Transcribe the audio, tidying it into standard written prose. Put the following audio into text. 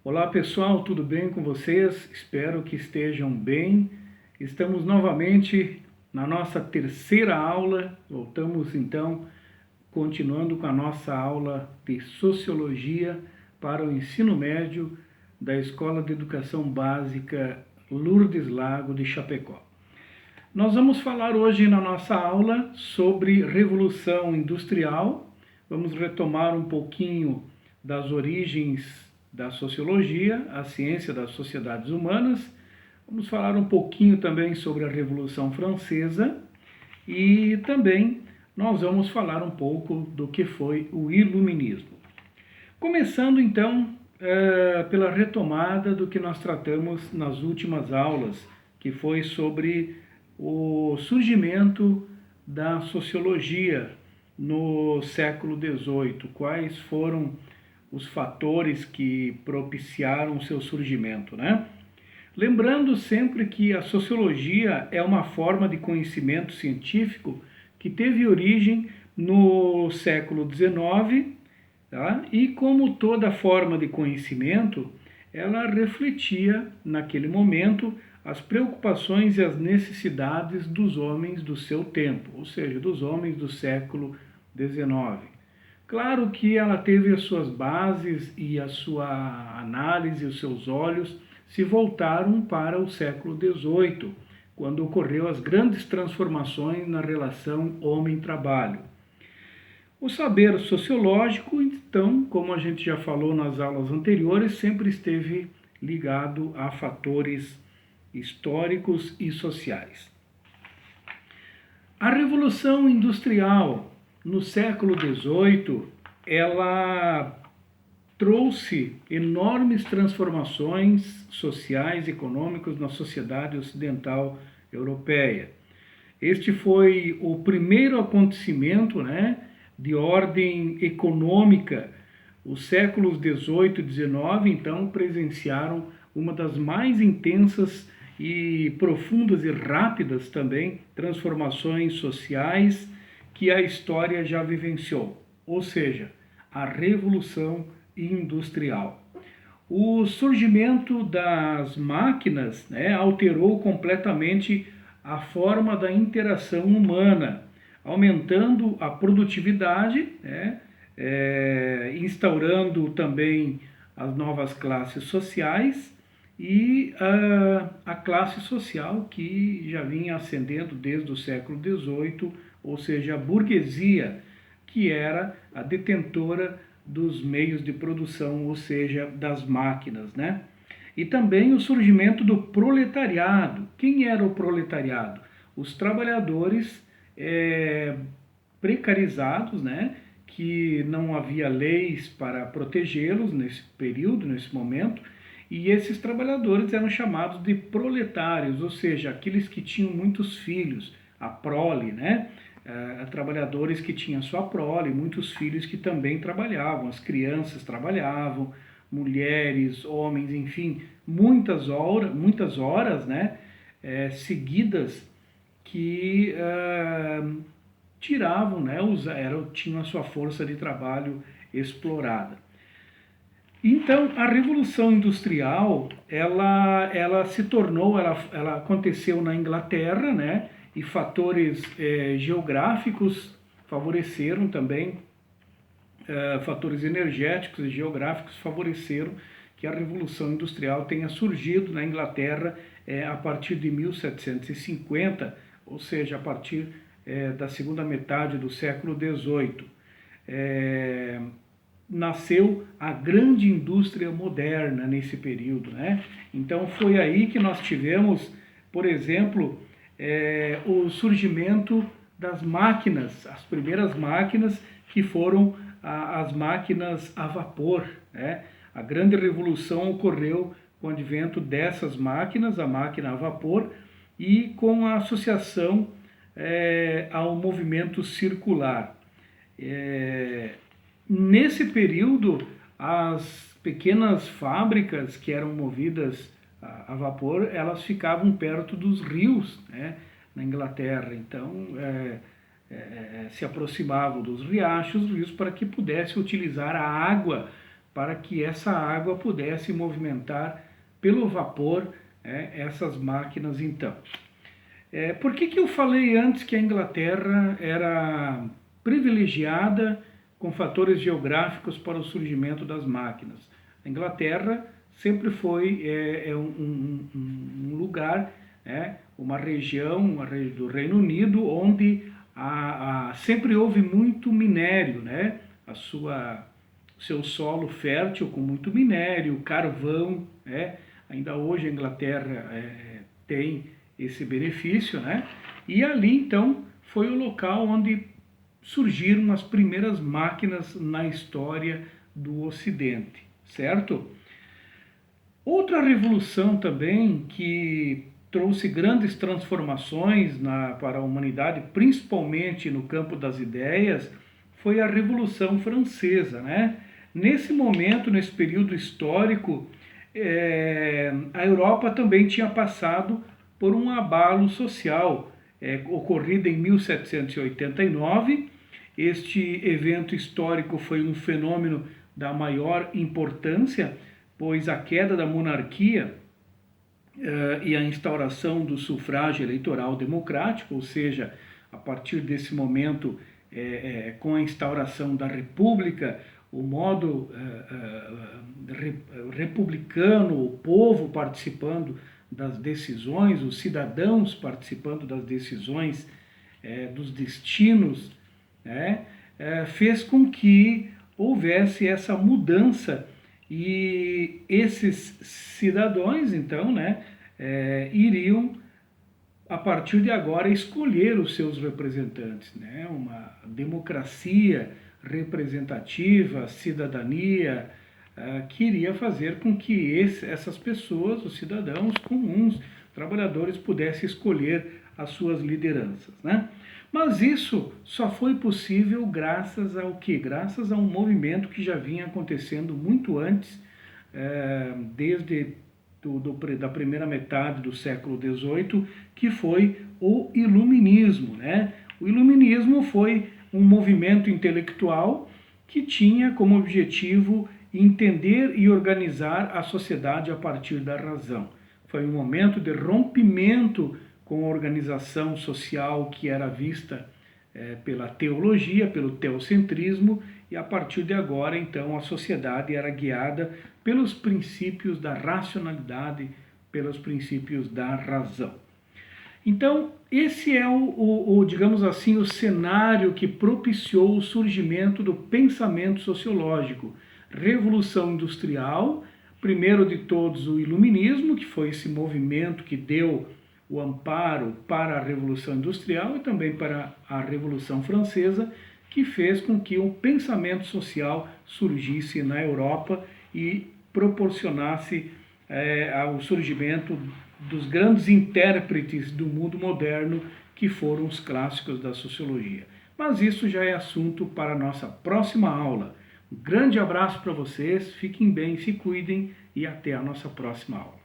Olá pessoal, tudo bem com vocês? Espero que estejam bem. Estamos novamente na nossa terceira aula. Voltamos então, continuando com a nossa aula de Sociologia para o ensino médio da Escola de Educação Básica Lourdes Lago de Chapecó. Nós vamos falar hoje na nossa aula sobre Revolução Industrial. Vamos retomar um pouquinho das origens da sociologia, a ciência das sociedades humanas. Vamos falar um pouquinho também sobre a Revolução Francesa e também nós vamos falar um pouco do que foi o Iluminismo. Começando então pela retomada do que nós tratamos nas últimas aulas, que foi sobre o surgimento da sociologia no século XVIII, quais foram os fatores que propiciaram o seu surgimento, né? Lembrando sempre que a sociologia é uma forma de conhecimento científico que teve origem no século XIX, tá? E como toda forma de conhecimento, ela refletia naquele momento as preocupações e as necessidades dos homens do seu tempo, ou seja, dos homens do século XIX. Claro que ela teve as suas bases e a sua análise, os seus olhos se voltaram para o século XVIII, quando ocorreu as grandes transformações na relação homem-trabalho. O saber sociológico, então, como a gente já falou nas aulas anteriores, sempre esteve ligado a fatores históricos e sociais. A Revolução Industrial no século XVIII, ela trouxe enormes transformações sociais e econômicas na sociedade ocidental europeia. Este foi o primeiro acontecimento, né, de ordem econômica. Os séculos XVIII e XIX, então, presenciaram uma das mais intensas e profundas e rápidas também transformações sociais que a história já vivenciou, ou seja, a Revolução Industrial. O surgimento das máquinas, né, alterou completamente a forma da interação humana, aumentando a produtividade, né, instaurando também as novas classes sociais e a classe social que já vinha ascendendo desde o século XVIII, ou seja, a burguesia, que era a detentora dos meios de produção, ou seja, das máquinas, né? E também o surgimento do proletariado. Quem era o proletariado? Os trabalhadores precarizados, né? Que não havia leis para protegê-los nesse período, nesse momento, e esses trabalhadores eram chamados de proletários, ou seja, aqueles que tinham muitos filhos, a prole, né? Trabalhadores que tinham sua prole, muitos filhos que também trabalhavam, as crianças trabalhavam, mulheres, homens, enfim, muitas horas, né, seguidas que tiravam, né, tinham a sua força de trabalho explorada. Então, a Revolução Industrial, ela se tornou, ela aconteceu na Inglaterra, né? E fatores geográficos favoreceram também, fatores energéticos e geográficos favoreceram que a Revolução Industrial tenha surgido na Inglaterra a partir de 1750, ou seja, a partir da segunda metade do século XVIII. Nasceu a grande indústria moderna nesse período, né? Então foi aí que nós tivemos, por exemplo, o surgimento das máquinas, as primeiras máquinas que foram as máquinas a vapor, né? A grande revolução ocorreu com o advento dessas máquinas, a máquina a vapor, e com a associação ao movimento circular. Nesse período, as pequenas fábricas que eram movidas a vapor, elas ficavam perto dos rios, né, na Inglaterra. Então, se aproximavam dos rios para que pudesse utilizar a água para que essa água pudesse movimentar pelo vapor essas máquinas então. Por que eu falei antes que a Inglaterra era privilegiada com fatores geográficos para o surgimento das máquinas? A Inglaterra sempre foi um lugar, uma região do Reino Unido onde sempre houve muito minério, seu solo fértil com muito minério, carvão, ainda hoje a Inglaterra tem esse benefício, e ali então foi o local onde surgiram as primeiras máquinas na história do Ocidente, certo? Outra revolução também que trouxe grandes transformações para a humanidade, principalmente no campo das ideias, foi a Revolução Francesa, Nesse momento, nesse período histórico, a Europa também tinha passado por um abalo social, ocorrido em 1789. Este evento histórico foi um fenômeno da maior importância, pois a queda da monarquia e a instauração do sufrágio eleitoral democrático, ou seja, a partir desse momento, com a instauração da república, o modo republicano, o povo participando das decisões, os cidadãos participando das decisões dos destinos, fez com que houvesse essa mudança e esses cidadãos, então, iriam, a partir de agora, escolher os seus representantes, uma democracia representativa, cidadania, que iria fazer com que essas pessoas, os cidadãos comuns, trabalhadores, pudessem escolher as suas lideranças, Mas isso só foi possível graças ao quê? Graças a um movimento que já vinha acontecendo muito antes, desde da primeira metade do século XVIII, que foi o Iluminismo, O Iluminismo foi um movimento intelectual que tinha como objetivo entender e organizar a sociedade a partir da razão. Foi um momento de rompimento com a organização social que era vista pela teologia, pelo teocentrismo, e a partir de agora, então, a sociedade era guiada pelos princípios da racionalidade, pelos princípios da razão. Então, esse é digamos assim, o cenário que propiciou o surgimento do pensamento sociológico. Revolução Industrial, primeiro de todos o Iluminismo, que foi esse movimento que deu o amparo para a Revolução Industrial e também para a Revolução Francesa, que fez com que um pensamento social surgisse na Europa e proporcionasse ao surgimento dos grandes intérpretes do mundo moderno, que foram os clássicos da sociologia. Mas isso já é assunto para a nossa próxima aula. Um grande abraço para vocês, fiquem bem, se cuidem e até a nossa próxima aula.